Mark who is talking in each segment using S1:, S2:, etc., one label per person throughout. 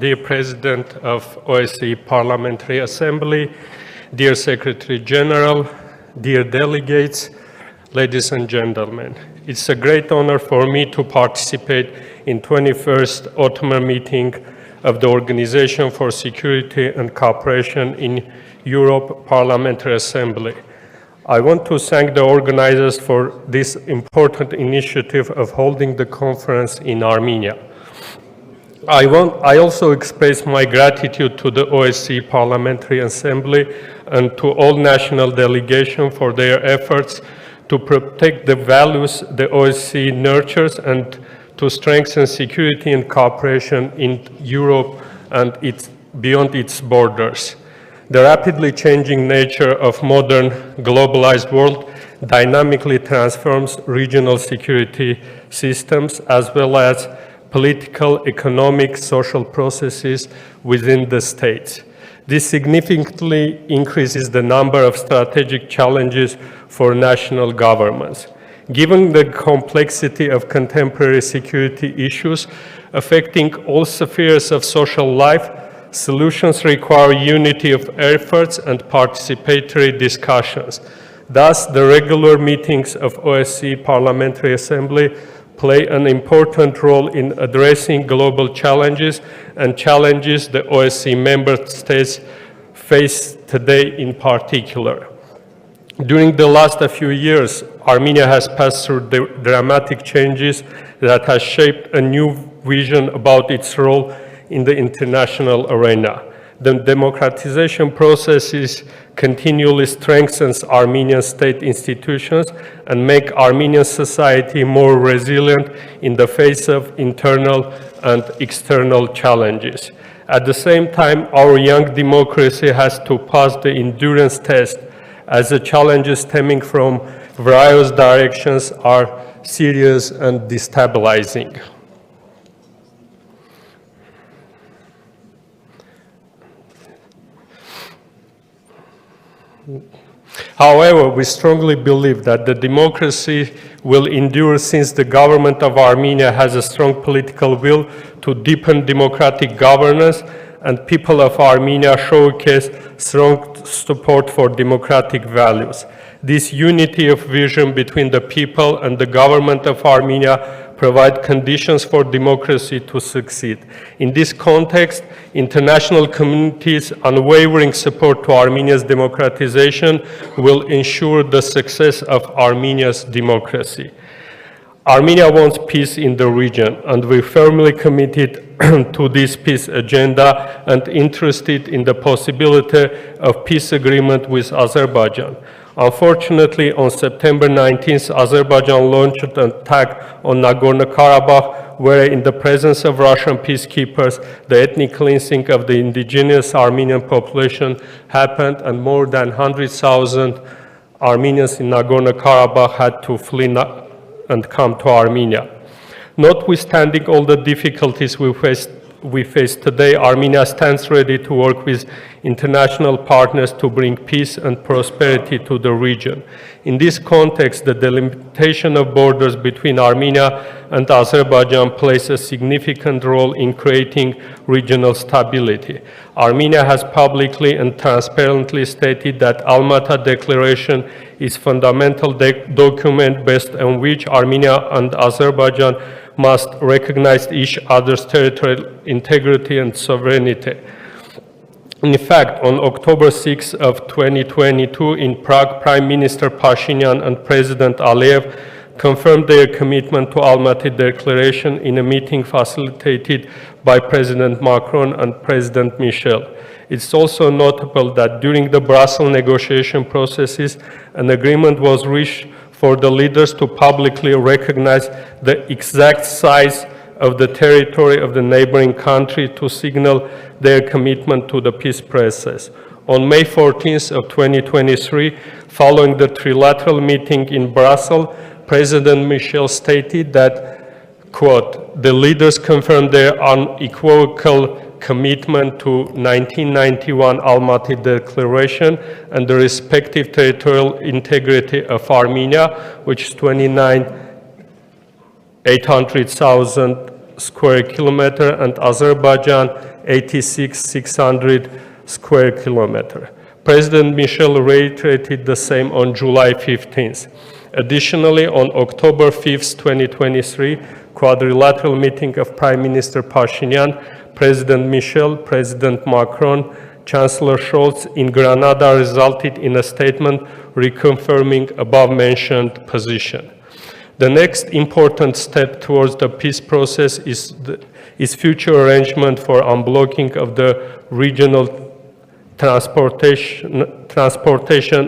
S1: dear President of OSCE Parliamentary Assembly, dear Secretary General, dear delegates, ladies and gentlemen. It's a great honor for me to participate in 21st Autumn meeting of the Organization for Security and Cooperation in Europe Parliamentary Assembly. I want to thank the organizers for this important initiative of holding the conference in Armenia. I also express my gratitude to the OSCE Parliamentary Assembly and to all national delegations for their efforts to protect the values the OSCE nurtures and to strengthen security and cooperation in Europe and beyond its borders. The rapidly changing nature of modern globalized world dynamically transforms regional security systems as well as political, economic, social processes within the states. This significantly increases the number of strategic challenges for national governments. Given the complexity of contemporary security issues affecting all spheres of social life, solutions require unity of efforts and participatory discussions. Thus, the regular meetings of OSCE Parliamentary Assembly play an important role in addressing global challenges and challenges the OSCE member states face today in particular. During the last few years, Armenia has passed through dramatic changes that has shaped a new vision about its role in the international arena. The democratization process continually strengthens Armenian state institutions and make Armenian society more resilient in the face of internal and external challenges. At the same time, our young democracy has to pass the endurance test as the challenges stemming from various directions are serious and destabilizing. However, we strongly believe that the democracy will endure since the government of Armenia has a strong political will to deepen democratic governance and people of Armenia showcase strong support for democratic values. This unity of vision between the people and the government of Armenia provide conditions for democracy to succeed. In this context, international community's unwavering support to Armenia's democratization will ensure the success of Armenia's democracy. Armenia wants peace in the region, and we're firmly committed to this peace agenda and interested in the possibility of peace agreement with Azerbaijan. Unfortunately, on September 19th, Azerbaijan launched an attack on Nagorno-Karabakh, where in the presence of Russian peacekeepers, the ethnic cleansing of the indigenous Armenian population happened, and more than 100,000 Armenians in Nagorno-Karabakh had to flee and come to Armenia. Notwithstanding all the difficulties we face today, Armenia stands ready to work with international partners to bring peace and prosperity to the region. In this context, the delimitation of borders between Armenia and Azerbaijan plays a significant role in creating regional stability. Armenia has publicly and transparently stated that Almaty Declaration is a fundamental document based on which Armenia and Azerbaijan must recognize each other's territorial integrity and sovereignty. In fact, on October 6 of 2022 in Prague, Prime Minister Pashinyan and President Aliyev confirmed their commitment to Almaty Declaration in a meeting facilitated by President Macron and President Michel. It's also notable that during the Brussels negotiation processes, an agreement was reached for the leaders to publicly recognize the exact size of the territory of the neighboring country to signal their commitment to the peace process. On May 14th of 2023, following the trilateral meeting in Brussels, President Michel stated that, quote, the leaders confirmed their unequivocal commitment to 1991 Almaty Declaration and the respective territorial integrity of Armenia, which is 29,800,000 square kilometers, and Azerbaijan 86,600 square kilometers. President Michel reiterated the same on July 15th. Additionally, on October 5th, 2023, quadrilateral meeting of Prime Minister Pashinyan, President Michel, President Macron, Chancellor Scholz in Granada resulted in a statement reconfirming above-mentioned position. The next important step towards the peace process is future arrangement for unblocking of the regional transportation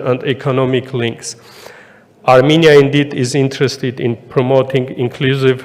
S1: and economic links. Armenia indeed is interested in promoting inclusive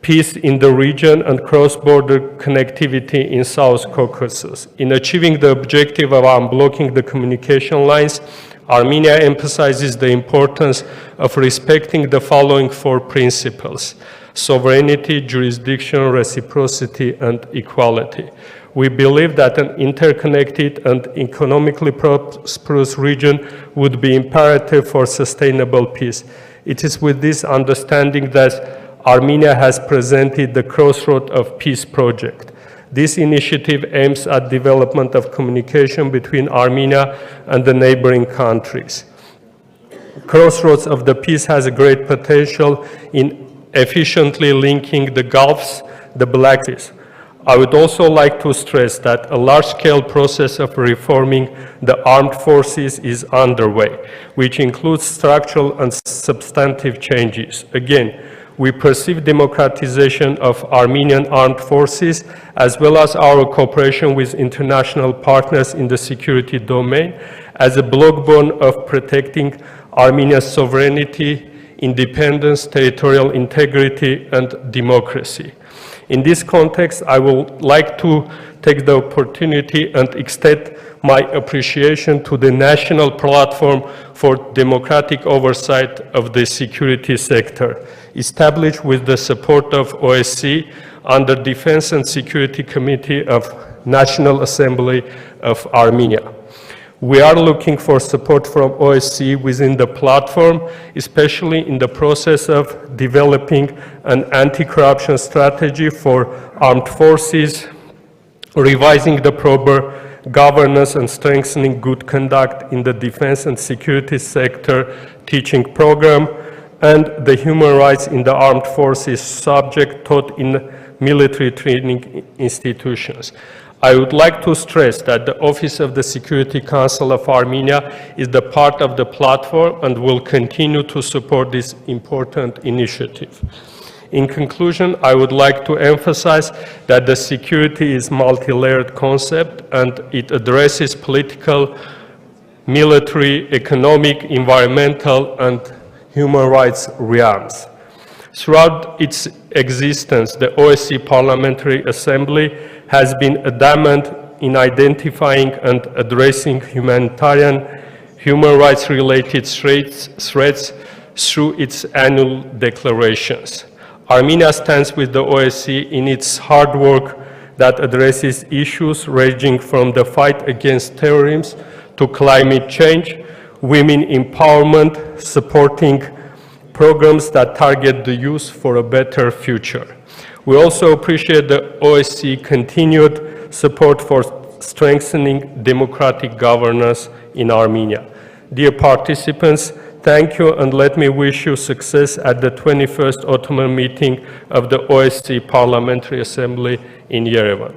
S1: peace in the region and cross-border connectivity in South Caucasus. In achieving the objective of unblocking the communication lines, Armenia emphasizes the importance of respecting the following four principles: sovereignty, jurisdiction, reciprocity, and equality. We believe that an interconnected and economically prosperous region would be imperative for sustainable peace. It is with this understanding that Armenia has presented the Crossroad of Peace project. This initiative aims at development of communication between Armenia and the neighboring countries. Crossroads of the Peace has a great potential in efficiently linking the Gulfs, the Black Sea. I would also like to stress that a large-scale process of reforming the armed forces is underway, which includes structural and substantive changes. Again, we perceive democratization of Armenian armed forces as well as our cooperation with international partners in the security domain as a backbone of protecting Armenia's sovereignty, independence, territorial integrity, and democracy. In this context, I would like to take the opportunity and extend my appreciation to the National Platform for Democratic Oversight of the Security Sector, established with the support of OSCE under Defense and Security Committee of National Assembly of Armenia. We are looking for support from OSCE within the platform, especially in the process of developing an anti-corruption strategy for armed forces, revising the proper governance and strengthening good conduct in the defense and security sector teaching program, and the human rights in the armed forces subject taught in military training institutions. I would like to stress that the Office of the Security Council of Armenia is the part of the platform and will continue to support this important initiative. In conclusion, I would like to emphasize that the security is a multi-layered concept and it addresses political, military, economic, environmental, and human rights realms. Throughout its existence, the OSCE Parliamentary Assembly has been adamant in identifying and addressing humanitarian, human rights-related threats through its annual declarations. Armenia stands with the OSCE in its hard work that addresses issues ranging from the fight against terrorism to climate change, women empowerment, supporting programs that target the youth for a better future. We also appreciate the OSCE continued support for strengthening democratic governance in Armenia. Dear participants, thank you and let me wish you success at the 21st Ottoman meeting of the OSCE Parliamentary Assembly in Yerevan.